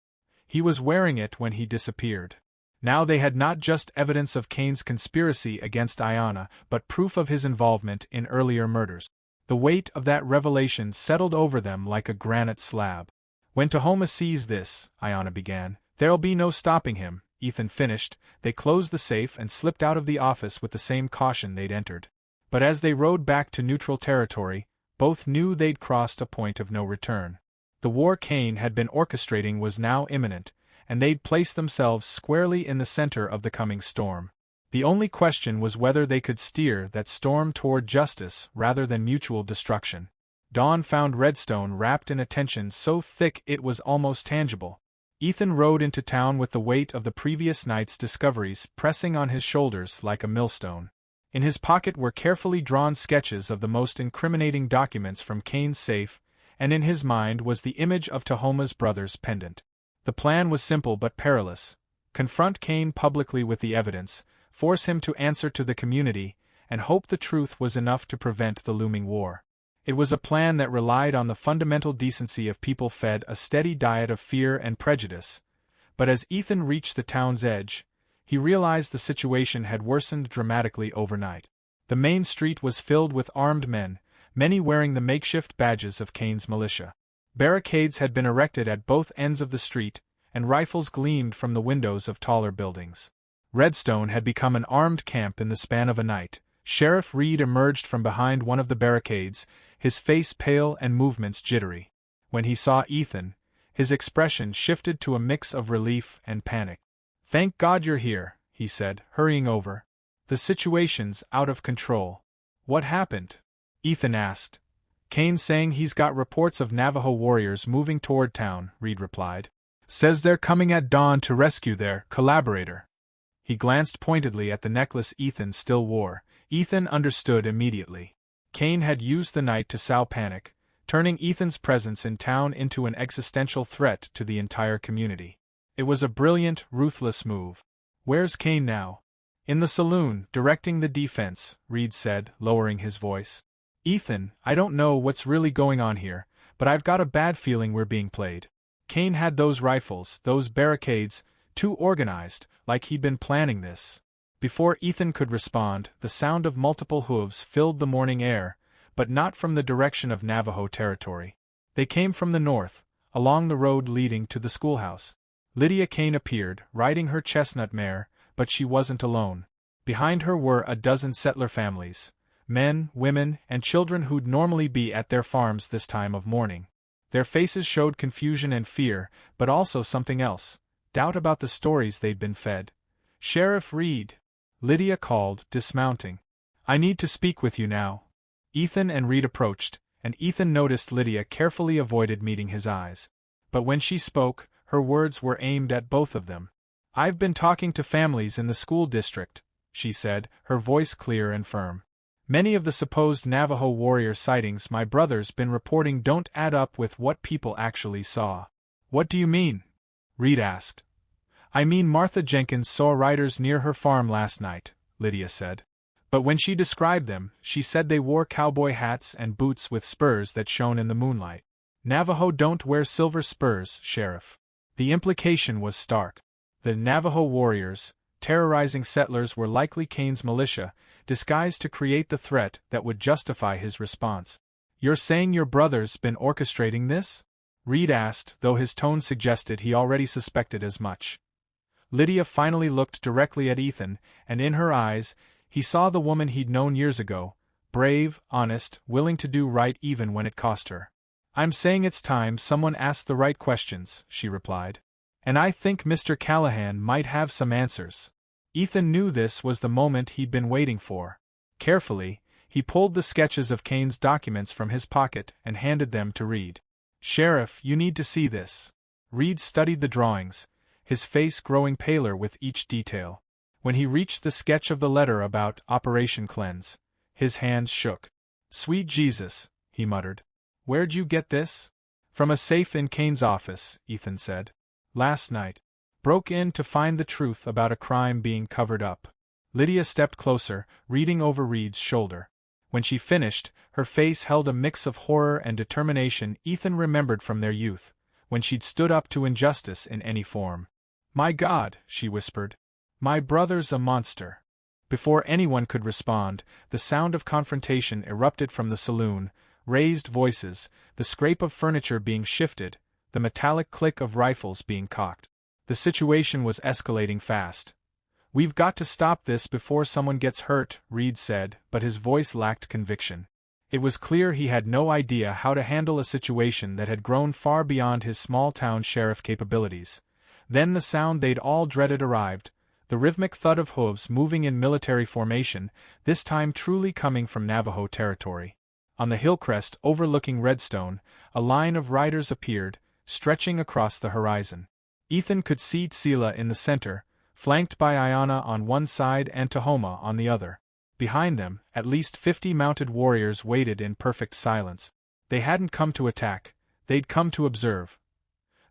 Speaker 1: "He was wearing it when he disappeared." Now they had not just evidence of Cain's conspiracy against Ayana, but proof of his involvement in earlier murders. The weight of that revelation settled over them like a granite slab. "When Tahoma sees this," Ayana began, "there'll be no stopping him," Ethan finished. They closed the safe and slipped out of the office with the same caution they'd entered. But as they rode back to neutral territory, both knew they'd crossed a point of no return. The war Cain had been orchestrating was now imminent, and they'd placed themselves squarely in the center of the coming storm. The only question was whether they could steer that storm toward justice rather than mutual destruction. Dawn found Redstone wrapped in a tension so thick it was almost tangible. Ethan rode into town with the weight of the previous night's discoveries pressing on his shoulders like a millstone. In his pocket were carefully drawn sketches of the most incriminating documents from Cain's safe, and in his mind was the image of Tahoma's brother's pendant. The plan was simple but perilous. Confront Cain publicly with the evidence, force him to answer to the community, and hope the truth was enough to prevent the looming war. It was a plan that relied on the fundamental decency of people fed a steady diet of fear and prejudice, but as Ethan reached the town's edge, he realized the situation had worsened dramatically overnight. The main street was filled with armed men, many wearing the makeshift badges of Cain's militia. Barricades had been erected at both ends of the street, and rifles gleamed from the windows of taller buildings. Redstone had become an armed camp in the span of a night. Sheriff Reed emerged from behind one of the barricades, his face pale and movements jittery. When he saw Ethan, his expression shifted to a mix of relief and panic. "Thank God you're here," he said, hurrying over. "The situation's out of control." "What happened?" Ethan asked. "Cain's saying he's got reports of Navajo warriors moving toward town," Reed replied. "Says they're coming at dawn to rescue their collaborator." He glanced pointedly at the necklace Ethan still wore. Ethan understood immediately. Cain had used the night to sow panic, turning Ethan's presence in town into an existential threat to the entire community. It was a brilliant, ruthless move. "Where's Cain now?" "In the saloon, directing the defense," Reed said, lowering his voice. "Ethan, I don't know what's really going on here, but I've got a bad feeling we're being played. Cain had those rifles, those barricades, too organized, like he'd been planning this." Before Ethan could respond, the sound of multiple hooves filled the morning air, but not from the direction of Navajo territory. They came from the north, along the road leading to the schoolhouse. Elias Cain appeared, riding her chestnut mare, but she wasn't alone. Behind her were a dozen settler families, men, women, and children who'd normally be at their farms this time of morning. Their faces showed confusion and fear, but also something else, doubt about the stories they'd been fed. "Sheriff Reed," Lydia called, dismounting. "I need to speak with you now." Ethan and Reed approached, and Ethan noticed Lydia carefully avoided meeting his eyes. But when she spoke, her words were aimed at both of them. "I've been talking to families in the school district," she said, her voice clear and firm. "Many of the supposed Navajo warrior sightings my brother's been reporting don't add up with what people actually saw." "What do you mean?" Reed asked. "I mean Martha Jenkins saw riders near her farm last night," Lydia said. "But when she described them, she said they wore cowboy hats and boots with spurs that shone in the moonlight." "Navajo don't wear silver spurs, Sheriff." The implication was stark. The Navajo warriors, terrorizing settlers, were likely Cain's militia, disguised to create the threat that would justify his response. "You're saying your brother's been orchestrating this?" Reed asked, though his tone suggested he already suspected as much. Lydia finally looked directly at Ethan, and in her eyes, he saw the woman he'd known years ago, brave, honest, willing to do right even when it cost her. "I'm saying it's time someone asked the right questions," she replied. "And I think Mr. Callahan might have some answers." Ethan knew this was the moment he'd been waiting for. Carefully, he pulled the sketches of Cain's documents from his pocket and handed them to Reed. "Sheriff, you need to see this." Reed studied the drawings, his face growing paler with each detail. When he reached the sketch of the letter about Operation Cleanse, his hands shook. "Sweet Jesus," he muttered. "Where'd you get this?" "From a safe in Cain's office," Ethan said. "Last night. Broke in to find the truth about a crime being covered up." Lydia stepped closer, reading over Reed's shoulder. When she finished, her face held a mix of horror and determination Ethan remembered from their youth, when she'd stood up to injustice in any form. "My God," she whispered. "My brother's a monster." Before anyone could respond, the sound of confrontation erupted from the saloon, raised voices, the scrape of furniture being shifted, the metallic click of rifles being cocked. The situation was escalating fast. "We've got to stop this before someone gets hurt," Reed said, but his voice lacked conviction. It was clear he had no idea how to handle a situation that had grown far beyond his small-town sheriff capabilities. Then the sound they'd all dreaded arrived, the rhythmic thud of hooves moving in military formation, this time truly coming from Navajo territory. On the hill crest overlooking Redstone, a line of riders appeared, stretching across the horizon. Ethan could see Am Sila in the center, flanked by Ayana on one side and Tahoma on the other. Behind them, at least 50 mounted warriors waited in perfect silence. They hadn't come to attack, they'd come to observe.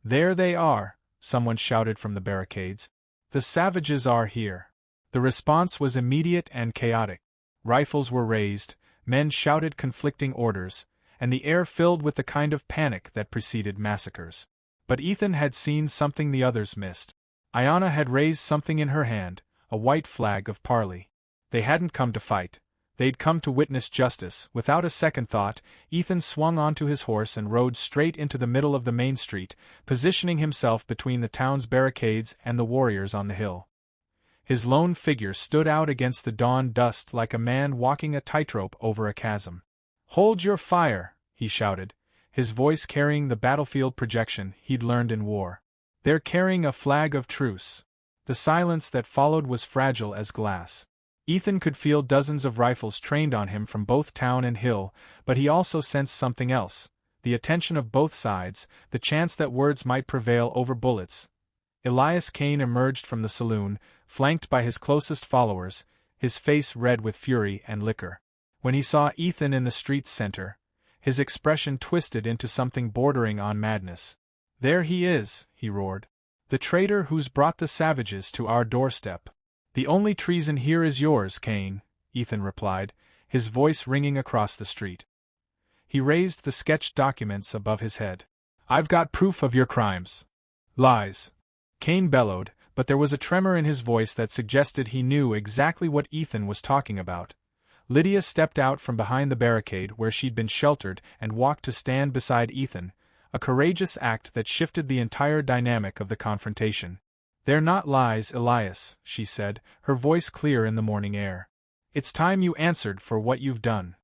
Speaker 1: "There they are," someone shouted from the barricades. "The savages are here." The response was immediate and chaotic. Rifles were raised, men shouted conflicting orders, and the air filled with the kind of panic that preceded massacres. But Ethan had seen something the others missed. Ayanna had raised something in her hand, a white flag of parley. They hadn't come to fight. They'd come to witness justice. Without a second thought, Ethan swung onto his horse and rode straight into the middle of the main street, positioning himself between the town's barricades and the warriors on the hill. His lone figure stood out against the dawn dust like a man walking a tightrope over a chasm. "Hold your fire!" he shouted, his voice carrying the battlefield projection he'd learned in war. "They're carrying a flag of truce." The silence that followed was fragile as glass. Ethan could feel dozens of rifles trained on him from both town and hill, but he also sensed something else: the attention of both sides, the chance that words might prevail over bullets. Elias Cain emerged from the saloon, flanked by his closest followers, his face red with fury and liquor. When he saw Ethan in the street's center, his expression twisted into something bordering on madness. "There he is," he roared. "The traitor who's brought the savages to our doorstep." "The only treason here is yours, Cain," Ethan replied, his voice ringing across the street. He raised the sketched documents above his head. "I've got proof of your crimes." "Lies," Cain bellowed, but there was a tremor in his voice that suggested he knew exactly what Ethan was talking about. Lydia stepped out from behind the barricade where she'd been sheltered and walked to stand beside Ethan, a courageous act that shifted the entire dynamic of the confrontation. "They're not lies, Elias," she said, her voice clear in the morning air. "It's time you answered for what you've done."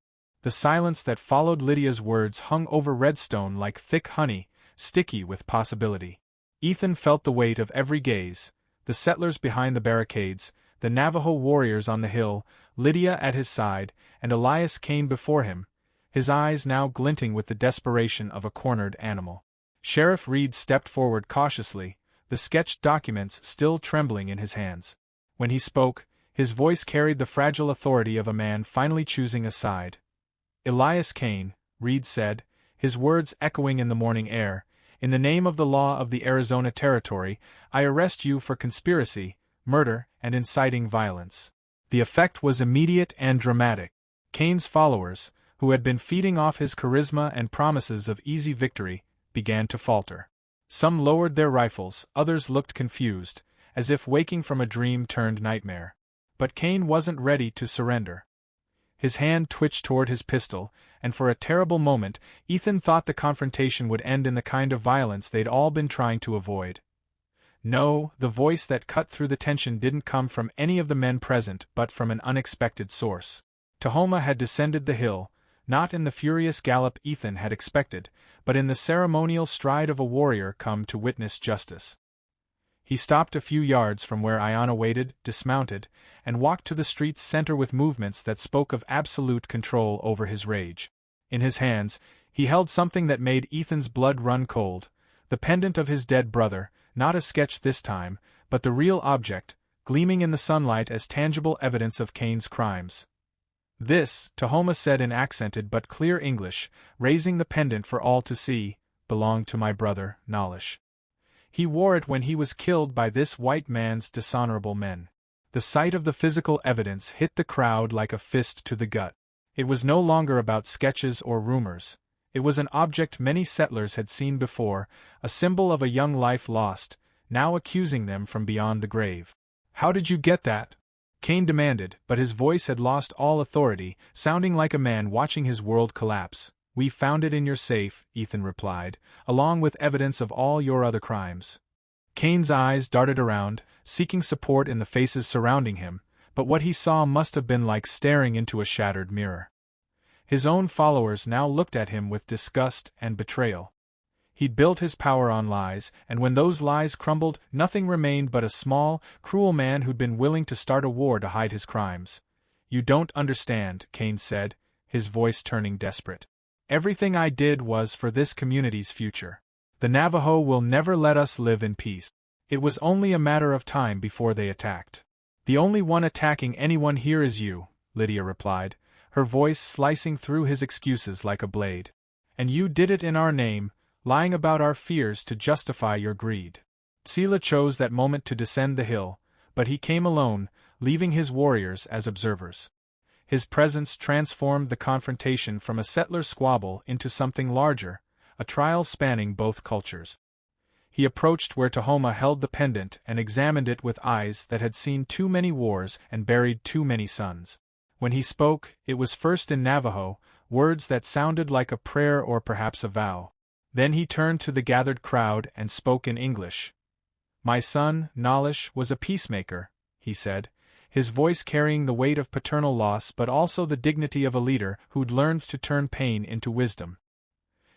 Speaker 1: The silence that followed Lydia's words hung over Redstone like thick honey, sticky with possibility. Ethan felt the weight of every gaze: the settlers behind the barricades, the Navajo warriors on the hill, Lydia at his side, and Elias Cain before him, his eyes now glinting with the desperation of a cornered animal. Sheriff Reed stepped forward cautiously, the sketched documents still trembling in his hands. When he spoke, his voice carried the fragile authority of a man finally choosing a side. "Elias Cain," Reed said, his words echoing in the morning air, "in the name of the law of the Arizona Territory, I arrest you for conspiracy, murder, and inciting violence." The effect was immediate and dramatic. Cain's followers, who had been feeding off his charisma and promises of easy victory, began to falter. Some lowered their rifles, others looked confused, as if waking from a dream turned nightmare. But Cain wasn't ready to surrender. His hand twitched toward his pistol, and for a terrible moment, Ethan thought the confrontation would end in the kind of violence they'd all been trying to avoid. No, the voice that cut through the tension didn't come from any of the men present but from an unexpected source. Tahoma had descended the hill, not in the furious gallop Ethan had expected, but in the ceremonial stride of a warrior come to witness justice. He stopped a few yards from where Ayanna waited, dismounted, and walked to the street's center with movements that spoke of absolute control over his rage. In his hands, he held something that made Ethan's blood run cold, the pendant of his dead brother, not a sketch this time, but the real object, gleaming in the sunlight as tangible evidence of Cain's crimes. "This," Tahoma said in accented but clear English, raising the pendant for all to see, "belonged to my brother, Nalish. He wore it when he was killed by this white man's dishonorable men." The sight of the physical evidence hit the crowd like a fist to the gut. It was no longer about sketches or rumors. It was an object many settlers had seen before, a symbol of a young life lost, now accusing them from beyond the grave. "How did you get that?" Cain demanded, but his voice had lost all authority, sounding like a man watching his world collapse. "We found it in your safe," Ethan replied, "along with evidence of all your other crimes." Cain's eyes darted around, seeking support in the faces surrounding him, but what he saw must have been like staring into a shattered mirror. His own followers now looked at him with disgust and betrayal. He'd built his power on lies, and when those lies crumbled, nothing remained but a small, cruel man who'd been willing to start a war to hide his crimes. "You don't understand," Cain said, his voice turning desperate. "Everything I did was for this community's future. The Navajo will never let us live in peace. It was only a matter of time before they attacked." "The only one attacking anyone here is you," Lydia replied, her voice slicing through his excuses like a blade. "And you did it in our name, lying about our fears to justify your greed." Sila chose that moment to descend the hill, but he came alone, leaving his warriors as observers. His presence transformed the confrontation from a settler squabble into something larger, a trial spanning both cultures. He approached where Tahoma held the pendant and examined it with eyes that had seen too many wars and buried too many sons. When he spoke, it was first in Navajo, words that sounded like a prayer or perhaps a vow. Then he turned to the gathered crowd and spoke in English. "My son, Nalish, was a peacemaker," he said, his voice carrying the weight of paternal loss but also the dignity of a leader who'd learned to turn pain into wisdom.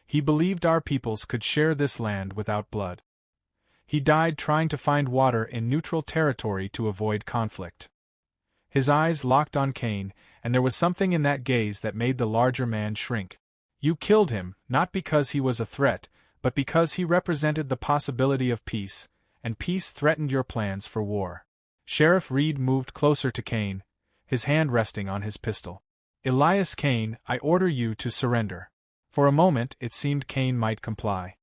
Speaker 1: He believed our peoples could share this land without blood. He died trying to find water in neutral territory to avoid conflict. His eyes locked on Cain, and there was something in that gaze that made the larger man shrink. "You killed him, not because he was a threat, but because he represented the possibility of peace, and peace threatened your plans for war." Sheriff Reed moved closer to Cain, his hand resting on his pistol. "Elias Cain, I order you to surrender." For a moment it seemed Cain might comply.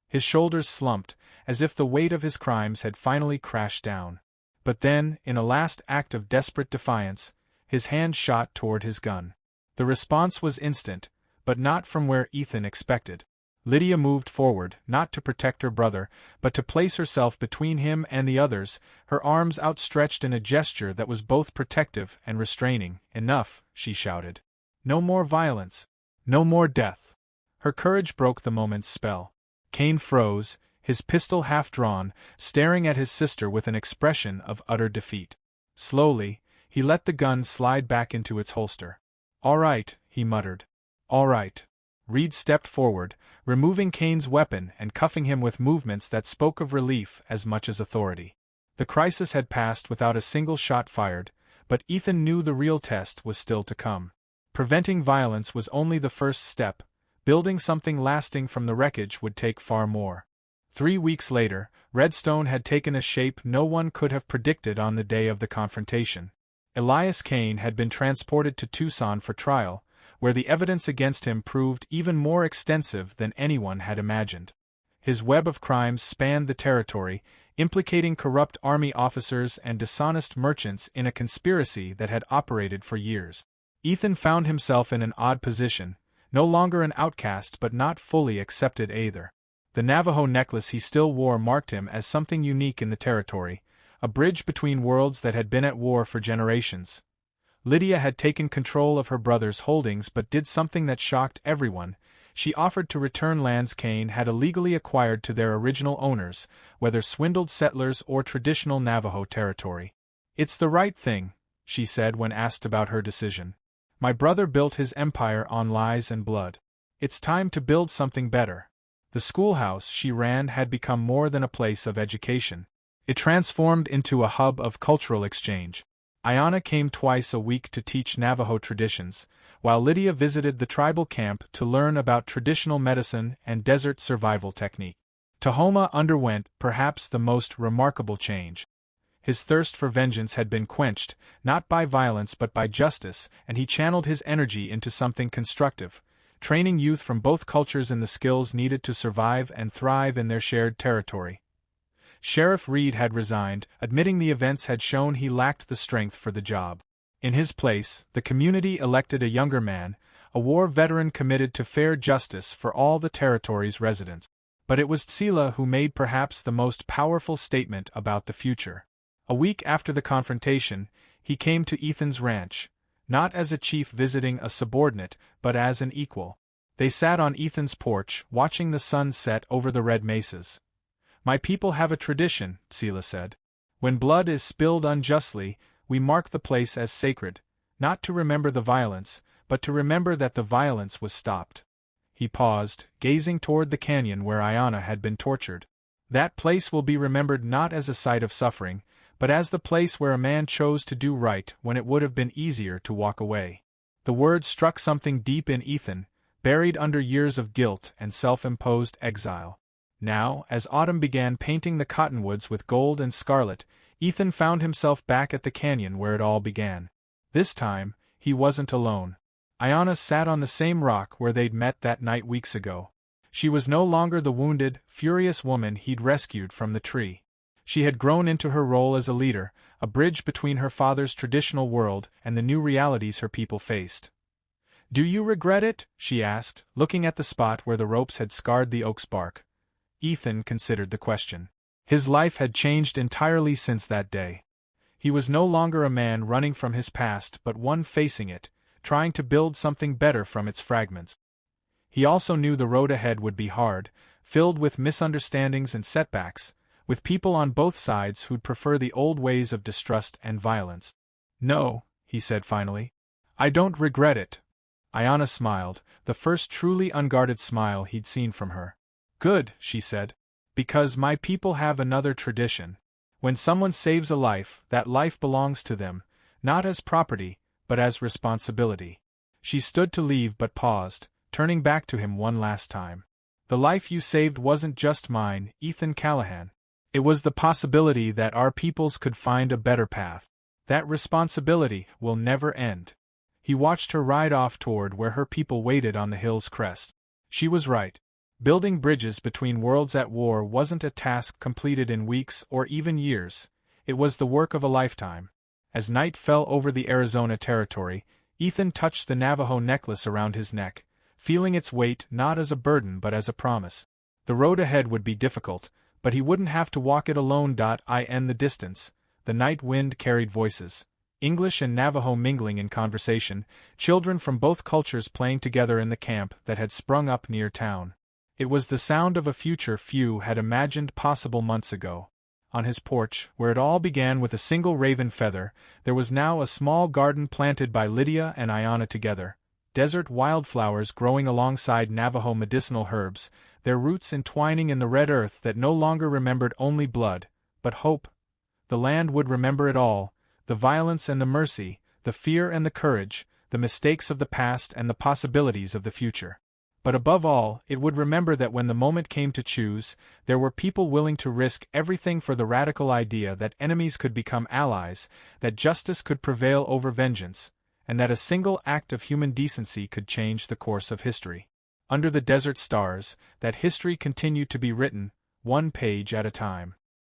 Speaker 1: His shoulders slumped, as if the weight of his crimes had finally crashed down. But then, in a last act of desperate defiance, his hand shot toward his gun. The response was instant, but not from where Ethan expected. Lydia moved forward, not to protect her brother, but to place herself between him and the others, her arms outstretched in a gesture that was both protective and restraining. "Enough," she shouted. "No more violence. No more death." Her courage broke the moment's spell. Cain froze, his pistol half drawn, staring at his sister with an expression of utter defeat. Slowly, he let the gun slide back into its holster. "All right," he muttered. "All right." Reed stepped forward, removing Cain's weapon and cuffing him with movements that spoke of relief as much as authority. The crisis had passed without a single shot fired, but Ethan knew the real test was still to come. Preventing violence was only the first step. Building something lasting from the wreckage would take far more. 3 weeks later, Redstone had taken a shape no one could have predicted on the day of the confrontation. Elias Cain had been transported to Tucson for trial, where the evidence against him proved even more extensive than anyone had imagined. His web of crimes spanned the territory, implicating corrupt army officers and dishonest merchants in a conspiracy that had operated for years. Ethan found himself in an odd position, no longer an outcast but not fully accepted either. The Navajo necklace he still wore marked him as something unique in the territory, a bridge between worlds that had been at war for generations. Lydia had taken control of her brother's holdings but did something that shocked everyone. She offered to return lands Cain had illegally acquired to their original owners, whether swindled settlers or traditional Navajo territory. "It's the right thing," she said when asked about her decision. "My brother built his empire on lies and blood. It's time to build something better." The schoolhouse she ran had become more than a place of education. It transformed into a hub of cultural exchange. Ayanna came twice a week to teach Navajo traditions, while Lydia visited the tribal camp to learn about traditional medicine and desert survival technique. Tahoma underwent perhaps the most remarkable change. His thirst for vengeance had been quenched, not by violence but by justice, and he channeled his energy into something constructive, training youth from both cultures in the skills needed to survive and thrive in their shared territory. Sheriff Reed had resigned, admitting the events had shown he lacked the strength for the job. In his place, the community elected a younger man, a war veteran committed to fair justice for all the territory's residents. But it was Sila who made perhaps the most powerful statement about the future. A week after the confrontation, he came to Ethan's ranch, not as a chief visiting a subordinate, but as an equal. They sat on Ethan's porch, watching the sun set over the red mesas. "My people have a tradition," Sila said. "When blood is spilled unjustly, we mark the place as sacred, not to remember the violence, but to remember that the violence was stopped." He paused, gazing toward the canyon where Ayanna had been tortured. "That place will be remembered not as a site of suffering, but as the place where a man chose to do right when it would have been easier to walk away." The word struck something deep in Ethan, buried under years of guilt and self-imposed exile. Now, as autumn began painting the cottonwoods with gold and scarlet, Ethan found himself back at the canyon where it all began. This time, he wasn't alone. Ayanna sat on the same rock where they'd met that night weeks ago. She was no longer the wounded, furious woman he'd rescued from the tree. She had grown into her role as a leader, a bridge between her father's traditional world and the new realities her people faced. "Do you regret it?" she asked, looking at the spot where the ropes had scarred the oak's bark. Ethan considered the question. His life had changed entirely since that day. He was no longer a man running from his past but one facing it, trying to build something better from its fragments. He also knew the road ahead would be hard, filled with misunderstandings and setbacks, with people on both sides who'd prefer the old ways of distrust and violence. "No," he said finally. "I don't regret it." Ayanna smiled, the first truly unguarded smile he'd seen from her. "Good," she said. "Because my people have another tradition. When someone saves a life, that life belongs to them, not as property, but as responsibility." She stood to leave but paused, turning back to him one last time. "The life you saved wasn't just mine, Ethan Callahan. It was the possibility that our peoples could find a better path. That responsibility will never end." He watched her ride off toward where her people waited on the hill's crest. She was right. Building bridges between worlds at war wasn't a task completed in weeks or even years. It was the work of a lifetime. As night fell over the Arizona territory, Ethan touched the Navajo necklace around his neck, feeling its weight not as a burden but as a promise. The road ahead would be difficult, but he wouldn't have to walk it alone. In the distance, the night wind carried voices, English and Navajo mingling in conversation, children from both cultures playing together in the camp that had sprung up near town. It was the sound of a future few had imagined possible months ago. On his porch, where it all began with a single raven feather, there was now a small garden planted by Lydia and Ayanna together, desert wildflowers growing alongside Navajo medicinal herbs, their roots entwining in the red earth that no longer remembered only blood, but hope. The land would remember it all, the violence and the mercy, the fear and the courage, the mistakes of the past and the possibilities of the future. But above all, it would remember that when the moment came to choose, there were people willing to risk everything for the radical idea that enemies could become allies, that justice could prevail over vengeance, and that a single act of human decency could change the course of history. Under the desert stars, that history continued to be written, one page at a time.